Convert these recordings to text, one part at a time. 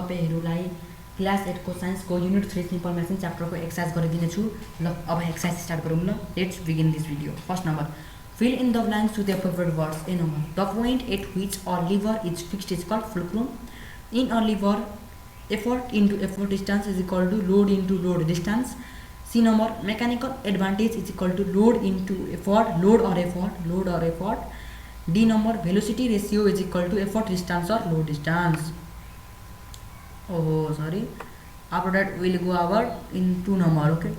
तपाईहरुलाई क्लास 8 को साइन्स को यूनिट 3 सिंपल मेथड चैप्टर को एक्सरसाइज गरिदिनेछु। ल अब एक्सरसाइज स्टार्ट गरौँ ल। Let's begin this video. First number, fill in the blanks with the appropriate words. A number, the point at which a lever is fixed is called fulcrum. In a lever, effort into effort distance is equal to load into load distance. C number, mechanical advantage is equal to load into effort, load or effort. D number, velocity ratio is equal to effort distance or load distance. Oh sorry, after that we will go over in 2 number. Okay,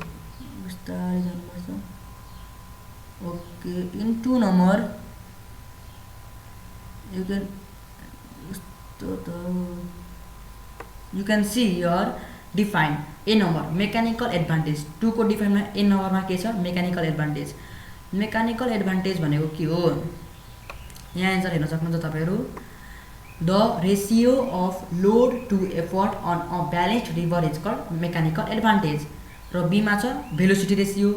okay, in 2 number you can see here define A number mechanical advantage 2 को define में A number में के छ mechanical advantage भनेको के हो यहाँ answer हेर्न सक्नुहुन्छ तपाईहरु the ratio of load to effort on a balanced river is called mechanical advantage र B मा छ velocity ratio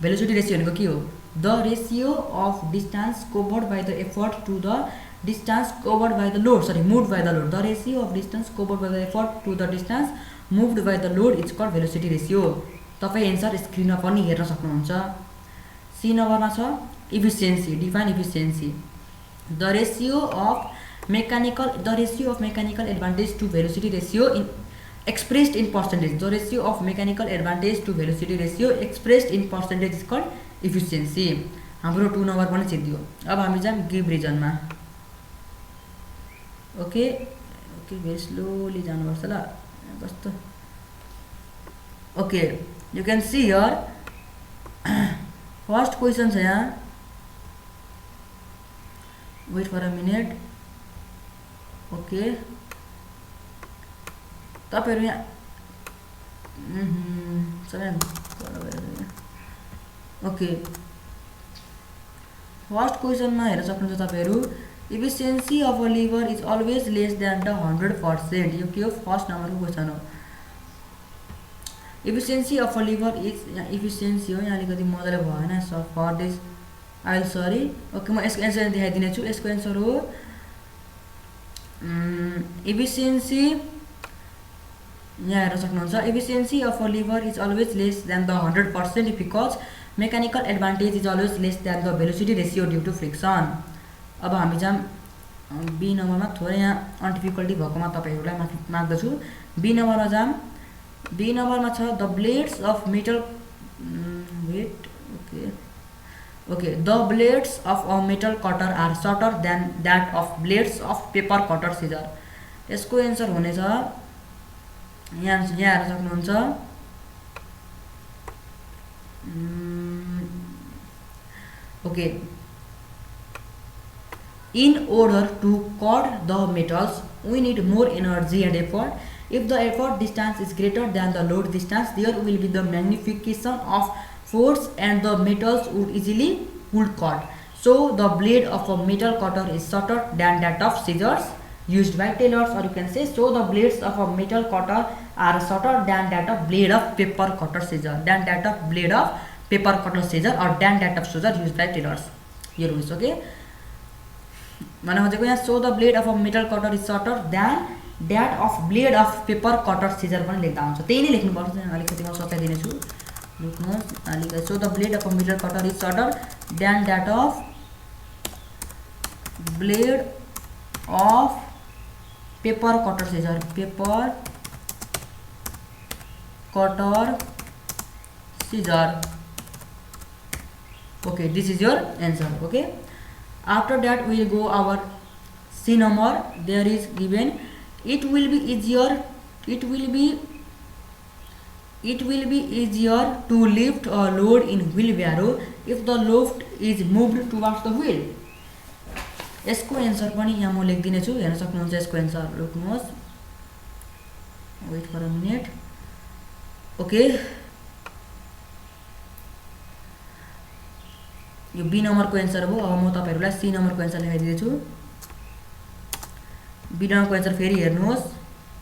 भनेको के हो the ratio of distance covered by the effort to the distance covered by the load moved by the load the ratio of distance covered by the effort to the distance moved by the load is called velocity ratio तपाई answer स्क्रिनमा पनि हेर्न सक्नुहुन्छ C नम्बरमा छ efficiency define efficiency the ratio of mechanical advantage to velocity ratio expressed in percentage the ratio of mechanical advantage to velocity ratio expressed in percentage is called efficiency हाम्रो 2 number पनि सिद्धियो अब हामी जाम गिभ रिजनमा okay very slowly जानुपर्छ ल कस्तो okay you can see here first question छ यहाँ wait for a minute okay तपाईहरु यहाँ ओके फर्स्ट क्वेशन मा हेर्न सक्नुहुन्छ तपाईहरु efficiency of a lever is always less than the 100%. यो के हो फर्स्ट नम्बरको क्वेशन हो efficiency of a lever is efficiency हो यहाँ अलिकति मजाले भएन so for this I will sorry okay म यसको आन्सर देखाइदिने छु यसको आन्सर हो efficiency यहाँ हेर्न सक्नुहुन्छ efficiency of a lever is always less than the 100% because mechanical advantage is always less than the velocity ratio due to friction. अब हामी जाम बी नम्बरमा थोरै यहाँ अनडिफिकल्टी भएकोमा तपाईहरुलाई माग्दछु बी नम्बरमा जाम बी नम्बरमा छ the blades of metal wait okay the blades of a metal cutter are shorter than that of blades of paper cutter scissor यसको आन्सर हुनेछ यहाँ हेर्न सक्नुहुन्छ okay in order to cut the metals we need more energy and effort if the effort distance is greater than the load distance there will be the magnification of force and the metals would easily pull cut so the blade of a metal cutter is shorter than that of scissors used by tailors or you can say so the blades of a metal cutter are shorter than that of blade of paper cutter scissor than that of blade of paper cutter scissor or than that of scissor used by tailors here is okay माने हो यहाँ so the blade of a metal cutter is shorter than that of blade of paper cutter scissor पनि लेख्दा हुन्छ त्यही नै लेख्नु पर्छ अलिकति म सताइदिने छु लेख्नुहोस् अलिकति so the blade of a metal cutter is shorter than that of blade of paper cutter scissor okay this is your answer okay after that we will go our C number there is given it will be easier to lift a load in wheelbarrow if the load is moved towards the wheel यसको answer पनि यहाँ म लेख्दिने छु हेर्न सक्नुहुन्छ यसको answer लेख्नुहोस् wait for a minute okay यो बी नम्बरको आन्सर हो अब म तपाईहरुलाई सी नम्बरको आन्सर लेखाइदिन्छु बी नम्बरको आन्सर फेरि हेर्नुहोस्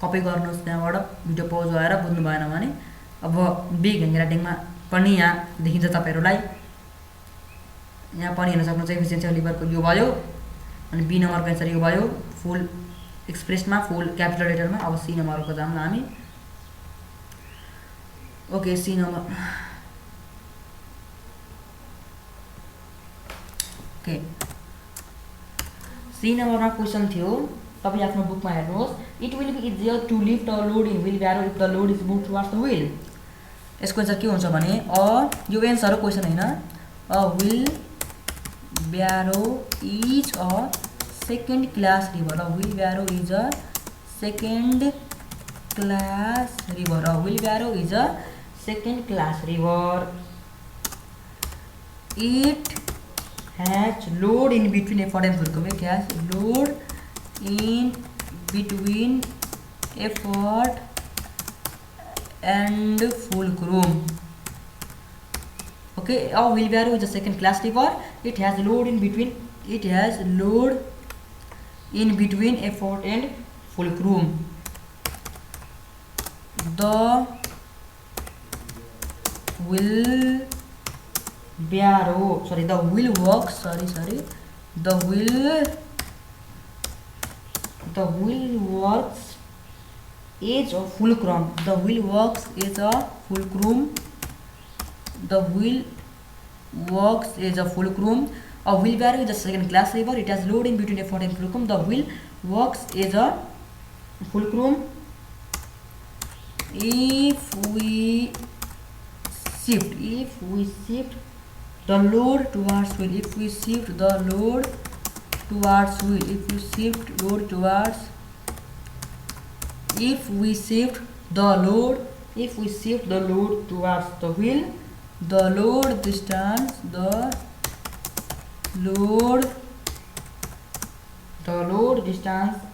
कपी गर्नुहोस् त्यहाँबाट भिडियो पज भएर बुझ्नु भएन भने अब बी घेङ्ग्राटिङमा पनि यहाँ देखिन्छ तपाईहरुलाई यहाँ पनि हेर्न सक्नुहुन्छ एफिसिएन्सी अफ लिभरको यो भयो अनि बी नम्बरको आन्सर यो भयो फुल एक्सप्रेसमा फुल क्यापिटल लेटरमा। अब सी नम्बरको जाऊँ हामी। Okay C number okay C नम्बरमा क्वेसन थियो, तपाईँ आफ्नो बुकमा हेर्नुहोस्। It will be easier to lift a load in wheelbarrow if the load is move towards the wheel. यसको एन्सर के हुन्छ भने यो एन्सर हो क्वेसन होइन। A wheelbarrow is a second class lever. A wheelbarrow is a second class lever. A wheelbarrow is a second class lever. It has load in between effort and fulcrum. It has load in between effort and fulcrum. Okay, a wheelbarrow is a second class lever. It has load in between. It has load in between effort and fulcrum. The the wheel works is a fulcrum. The wheel works is a fulcrum. The wheel works is a fulcrum. A wheelbarrow is a second class lever. It has load in between effort and fulcrum. The wheel works is a fulcrum. If we shift the load towards wheel, if we shift the load towards wheel, if we shift the load towards the wheel, the load distance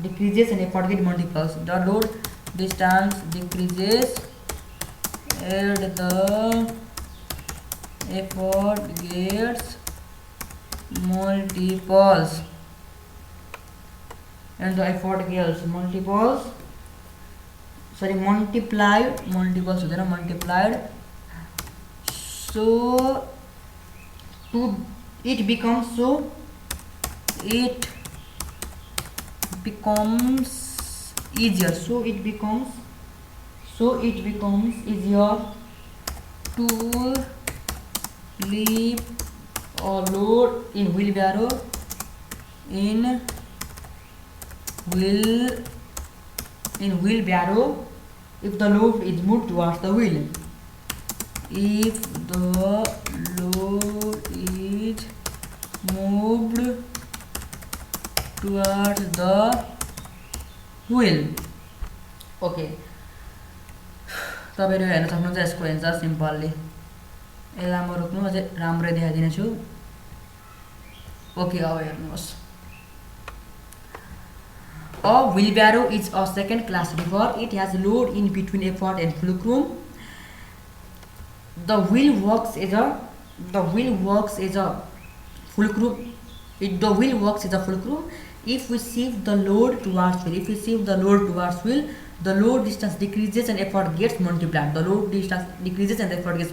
decreases and effort gets multiplies. The load distance decreases and the effort gets multiples. Multiplied. So it becomes easier. So it becomes easier to lift a load in wheelbarrow if the load is moved towards the wheel. If the load is moved towards the wheel. Okay. तपाईहरु हेर्न सक्नुहुन्छ यसको answer simply. यसलाई म रोक्नु अझै राम्रै देखाइदिन्छु। ओके अब हेर्नुहोस्। A wheelbarrow is a second class river. It has load in between effort and fulcrum. The wheel works as a fulcrum. If we shift the load towards wheel, the load distance decreases and effort gets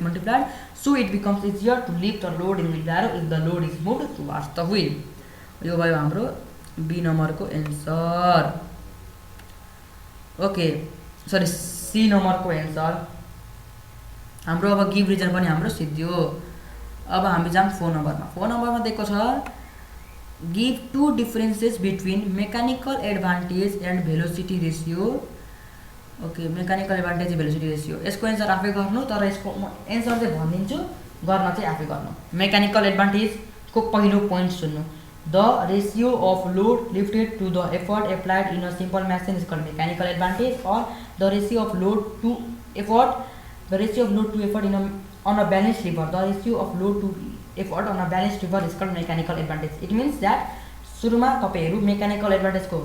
multiplied. So it becomes easier to lift a load in wheelbarrow if the load is moved towards the wheel. यो भयो हाम्रो be नम्बरको answer. Okay sorry C नम्बरको answer हाम्रो। अब give reason पनि हाम्रो सिद्धियो। अब हामी जाम 4 नम्बरमा। 4 नम्बरमा दिएको छ give two differences between mechanical advantage and velocity ratio. Okay mechanical advantage velocity ratio. यसको एन्सर आफै गर्नु, तर यसको म एन्सर चाहिँ भनिदिन्छु, गर्न चाहिँ आफै गर्नु। मेकानिकल एडभान्टेजको पहिलो पोइन्ट सुन्नु। The ratio of load lifted to the effort applied in a simple machine is called mechanical advantage, or the ratio of load to effort on a balanced lever. The ratio of load to effort on a balanced lever is called mechanical advantage. It means that सुरुमा तपाईहरु mechanical एडभान्टेजको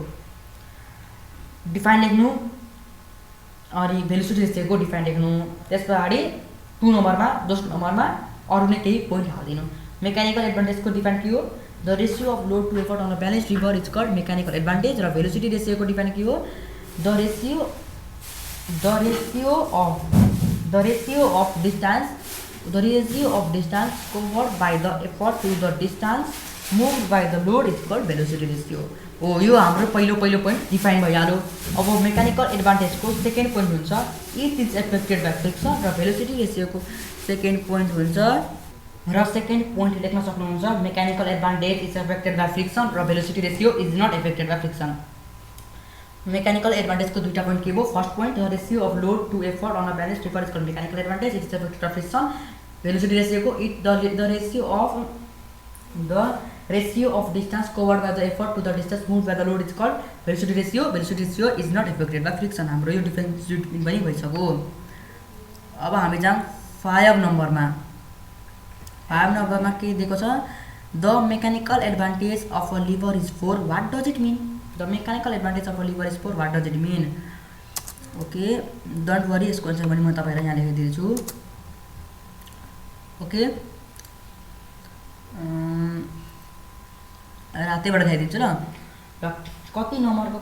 define लेख्नु अनि velocity रेशियोको define लेख्नु। त्यसपछि 2 नम्बरमा दोस्रो नम्बरमा अरु नै केही पोइन्ट हाल्दिनु। मेकानिकल एडभान्टेजको डिफाइन के हो? The ratio of load to effort on a balanced lever is called mechanical advantage. र velocity ratio को डिफाइन के हो? The ratio of distance covered by the effort to the distance moved by the load is called velocity ratio. हो यो हाम्रो पहिलो point define भइहाल्यो। अब मेकानिकल एडभान्टेजको सेकेन्ड पोइन्ट हुन्छ it is affected by friction र भेलोसिटी रेसियोको सेकेन्ड पोइन्ट हुन्छ र सेकेन्ड पोइन्ट लेख्न सक्नुहुन्छ mechanical advantage is affected by friction र velocity ratio is not affected by friction. मेकानिकल एडभान्टेजको दुईटा पोइन्ट के भयो first point the ratio of load to effort on a balance paper is called mechanical advantage it is affected by friction. Velocity रेसियोको it the ratio of distance covered by the effort to the distance move by the load is called velocity ratio. Velocity ratio is not affected by friction. हाम्रो यो difference पनि भइसक्यो। अब हामी जाऊँ 5 नम्बरमा। 5 नम्बरमा के दिएको छ the mechanical advantage of a lever is 4 what does it mean. The mechanical advantage of a lever is 4 what does it mean. Okay don't worry यसको एन्सर पनि म तपाईँलाई यहाँ लेखिदिन्छु। ओके रातैबाट देखाइदिन्छु ल। र कति नम्बरको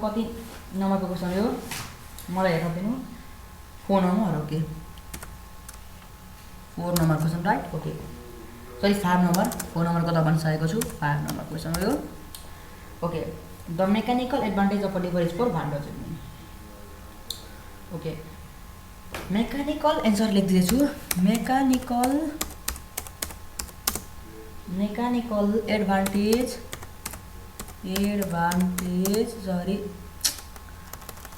क्वेसन यो मलाई हेर्न दिनु 4 number. Okay 4 number question right. Okay sorry 5 number 4 नम्बरको त भनिसकेको छु 5 नम्बर क्वेसन हो यो। Okay the mechanical advantage of a lever is 4 what does it mean. Okay mechanical answer लेखिदिएछु मेकानिकल एडभान्टेज सरी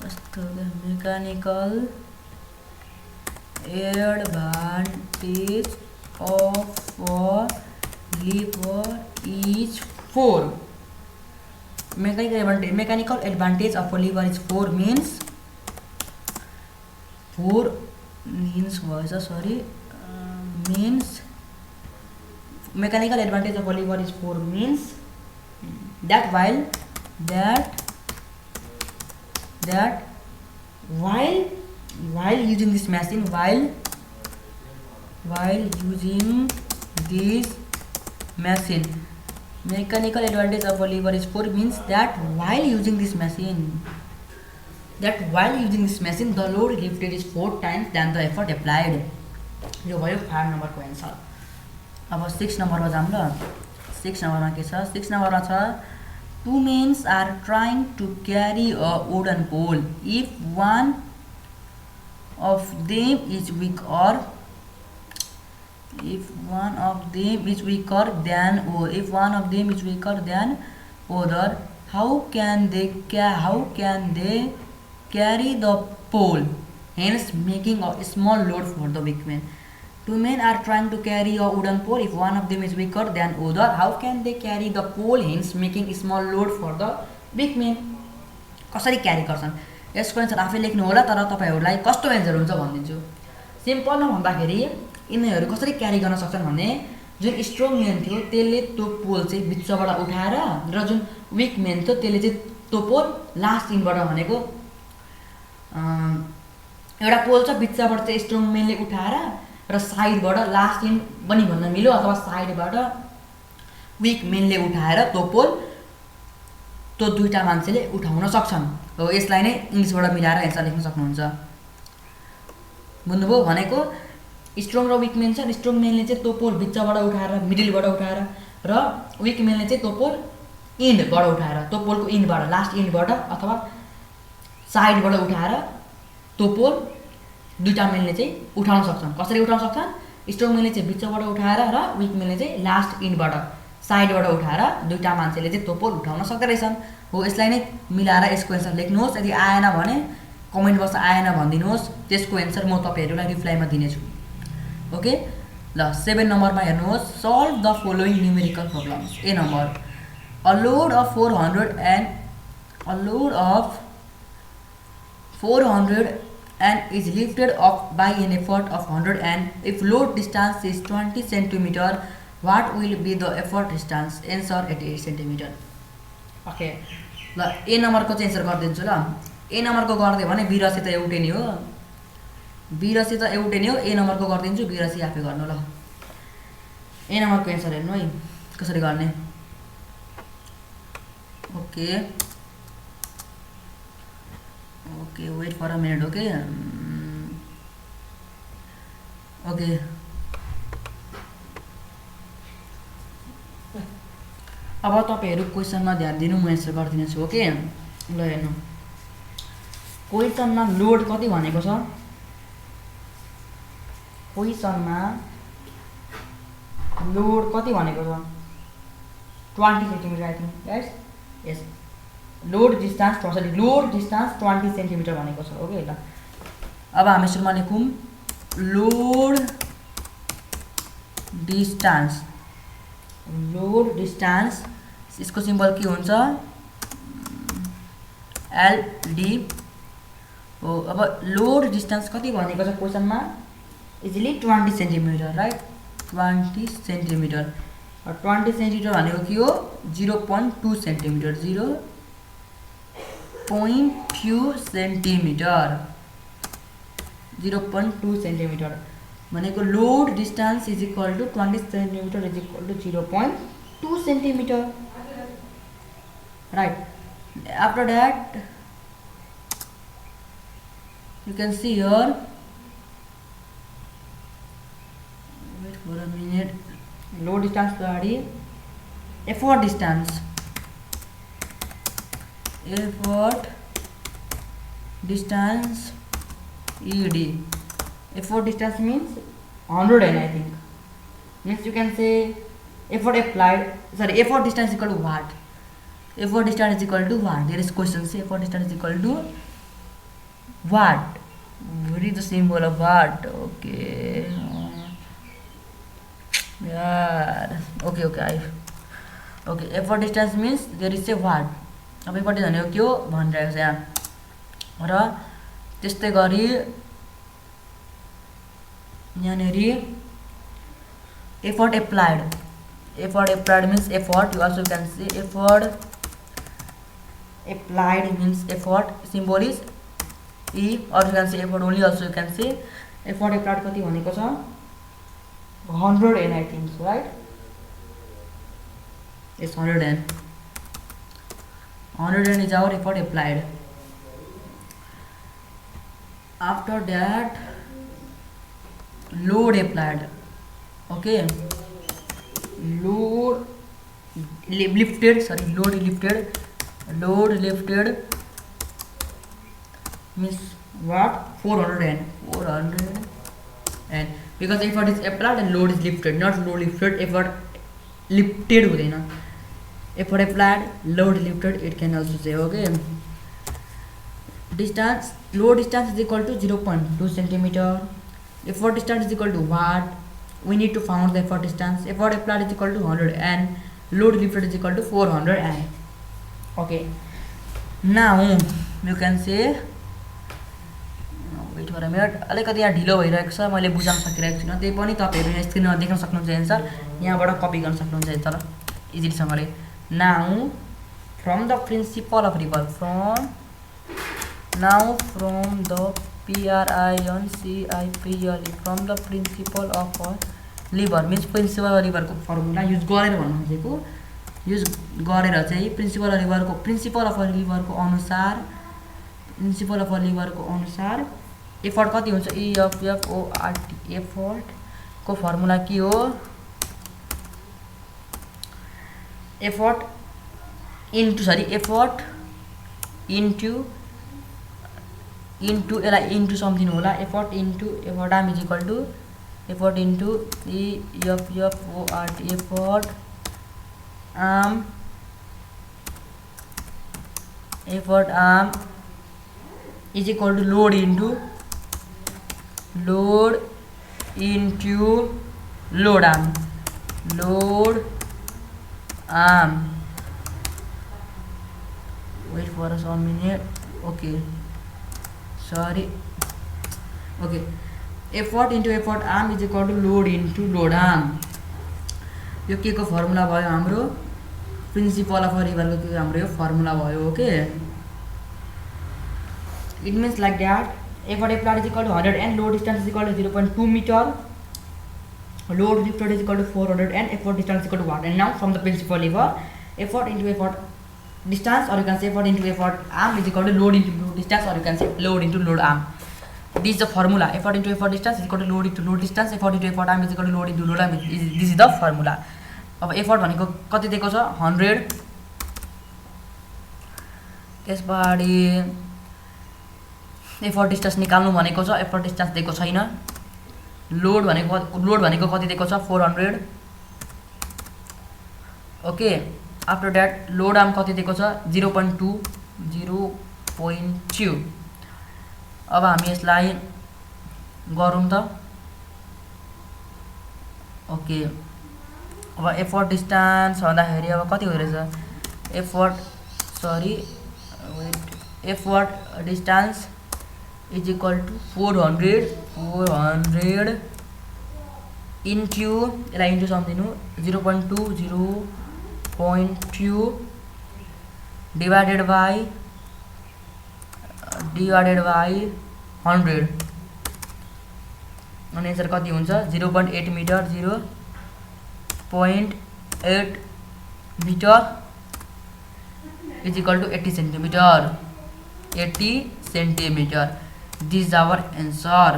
कस्तो mechanical advantage of a lever is 4। Mechanical advantage of a lever is 4 means 4 means भएछ sorry means mechanical advantage of a lever is 4 means that while using this machine while using this machine mechanical advantage of a lever is 4 means that while using this machine the load lifted is 4 times than the effort applied। यो भयो 5 नम्बरको answer. अब 6 नम्बरमा जाऊँ ल। 6 नम्बरमा के छ 6 नम्बरमा छ 2 men are trying to carry a wooden pole if one of them is weaker than other how can they carry the pole hence making a small load for the weak man। 2 men are trying to carry a wooden pole if one of them is weaker than other how can they carry the pole hence making a small load for the weak man। कसरी क्यारी गर्छन् यसको answer आफै लेख्नु होला तर तपाईहरुलाई कस्तो answer हुन्छ भनिदिन्छु। सिम्पलमा भन्दाखेरि यिनीहरु कसरी क्यारी गर्न सक्छन् भने जुन स्ट्रङ म्यान थियो त्यसले त्यो पोल चाहिँ बिचबाट उठाएर र जुन विक म्यान थियो त्यसले चाहिँ त्यो पोल लास्ट इनबाट भनेको एउटा पोल छ बिचबाट चाहिँ स्ट्रङ म्यानले उठाएर र साइडबाट लास्ट इन पनि भन्न मिल्यो अथवा साइडबाट विक म्यानले उठाएर त्यो पोल त्यो दुईटा मान्छेले उठाउन सक्छन्। हो यसलाई नै इंग्लिशबाट मिलाएर एन्सर लेख्न सक्नुहुन्छ। बुझ्नुभयो भनेको स्ट्रङ र विक म्यान छ स्ट्रङ म्यानले चाहिँ त्यो पोल बिचबाट उठाएर मिडलबाट उठाएर र विक म्यानले चाहिँ त्यो पोल इन्डबाट उठाएर त्यो पोलको इन्डबाट लास्ट इन्डबाट अथवा साइडबाट उठाएर त्यो पोल दुईटा म्यानले चाहिँ उठाउन सक्छन्। कसरी उठाउन सक्छन् स्ट्रङ म्यानले चाहिँ बिचबाट उठाएर र विक म्यानले चाहिँ लास्ट इन्डबाट साइडबाट उठाएर दुईटा मान्छेले चाहिँ त्यो पोल उठाउन सक्दै रहेछन्। हो यसलाई नै मिलाएर यसको एन्सर लेख्नुहोस्। यदि आएन भने कमेन्ट बक्स आएन भनिदिनुहोस् त्यसको एन्सर म तपाईहरुलाई रिप्लाईमा दिनेछु। ओके ल 7 नम्बरमा हेर्नुहोस् solve the following numerical problems. A number a load of 400 and is lifted up by an effort of 100 and if load distance is 20 cm what will be the effort distance answer 88 cm। Okay ल ए नम्बरको चाहिँ answer गरिदिन्छु ल। ए नम्बरको गर्दै भने be र C त एउटै नै हो ए नम्बरको गरिदिन्छु बी र सी आफै गर्नु ल। ए नम्बरको एन्सर हेर्नु है कसरी गर्ने। Okay wait for a minute. Okay अब तपाईहरु क्वेशनमा ध्यान दिनु, म एन्सर गर्दिन्छु। ओके, ल हेर्नु, क्वेशनमा लोड कति भनेको छ? क्वेशनमा लोड कति भनेको छ? 20 centimetre I think. Yes yes, load distance 20 centimetre भनेको छ। ओके, ल अब हामी सुरुमा लेखौं लोड डिस्टेंस। लोड डिस्टेंस इसको सिम्बल के हुन्छ? एलडी हो। अब लोड डिस्टेंस कति भनेको छ क्वेशनमा? Easily 20 centimetre, right? 20 centimetre. 20 centimetre भनेको के हो? 0.2 सेन्टिमिटर। 0.2 सेन्टिमिटर। 0.2 सेन्टिमिटर भनेको load distance is equal to 20 centimetre is equal to 0.2 centimetre, right? After that you can see here, wait for a minute, load distance body, effort distance ED. Effort distance means 100 n, I think. Means you can say effort applied, sorry, effort distance equal to what? Effort distance is equal to what? There is question, say effort distance is equal to what? What is the symbol of what? Okay, yeah, okay, okay, effort distance means there is a what? अब एकपट्टि भनेको के हो भनिरहेको छ यहाँ। र त्यस्तै गरी यहाँनेरि effort applied means effort, you also can say effort applied means effort, symbol is E, or you can say effort only, also you can say effort applied कति भनेको छ? 100 n, I think so, right? Yes, 100 n. 100 n is our effort applied. After that, load applied. Okay, load lifted, sorry, load lifted means what? 400 n. 400 n, because effort is applied and load is lifted, not load lifted, effort lifted हुँदैन। Effort applied, load lifted, it can also say। Okay, distance, load distance is equal to 0.2 centimeter. Effort distance is equal to what? We need to find the effort distance. Effort applied is equal to 100 n. Load lifted is equal to 400 n. Okay, now you can say, wait for a minute, अलिकति यहाँ ढिलो भइरहेको छ, मैले बुझाउन सकिरहेको छैन, त्यही पनि तपाईहरु यहाँ स्क्रिनमा देख्न सक्नुहुन्छ एन्सर, यहाँबाट कपी गर्न सक्नुहुन्छ answer इजिलीसँगले। Now from the principle of lever, from the PRINCIPLE, from the principle of lever means principle of lever को फर्मुला युज गरेर भन्नु खोजेको, युज गरेर चाहिँ प्रिन्सिपल अफ लिभर को अनुसार एफर्ट कति हुन्छ? EFFORT, एफर्ट को फर्मुला के हो? एफर्ट इन्टु यसलाई इन्टु सम्झिनु होला, effort into effort arm is equal to effort into EFFORT, effort arm is equal to load into load arm. Wait for us 1 minute. Okay, sorry. Okay, effort into effort arm is equal to load into load arm. यो के को formula भयो? हाम्रो principal of liver को हाम्रो यो formula भयो। Okay, it means like that, effort applied is equal to 100 and load distance is equal to 0.2 meter, load lifted is equal to 400 and effort distance is equal to what? And now from the principal lever, effort into effort distance, or you can say effort into effort arm is equal to load into load distance, or you can say load into load arm. This is the formula. Effort into effort distance is equal to load into load distance, effort into effort arm is equal to load into load arm. This is the formula. अब effort भनेको कति दिएको छ 100 त्यसपछि effort distance निकाल्नु भनेको छ effort distance दिएको छैन लोड भनेको कति दिएको छ 400 okay after that load arm कति दिएको छ 0.2 अब हामी यसलाई गरौँ त ओके अब एफर्ट डिस्टेन्स भन्दाखेरि अब कति हो रहेछ effort distance is equal to 400 into यसलाई इन्टु सम्झिनु 0.2 डिवाइडेड बाई 100 अनि एन्सर कति हुन्छ 0.8 metre 0.8 metre is equal to 80 centimetre this is our answer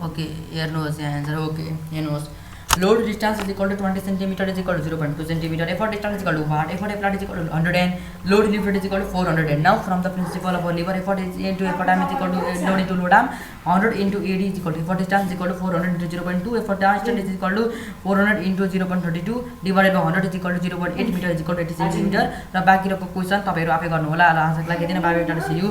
okay हेर्नुहोस् यहाँ एन्सर ओके हेर्नुहोस् load distance is equal to 20 centimetre is equal to 0.2 centimetre effort distance is equal to what effort applied is equal to 100 and load lifted is equal to 400 and now from the principle of lever effort is into effort arm is equal to load into load arm 100 into AD is equal to effort distance is equal to 400 into 0.2 effort distance is equal to 400 into 0.32 divided by 100 is equal to 0.8 meter is equal to 80 centimeter र बाँकी रहेको question तपाईहरु आफै गर्नु होला ल आजको लागि दिन bye bye tata see you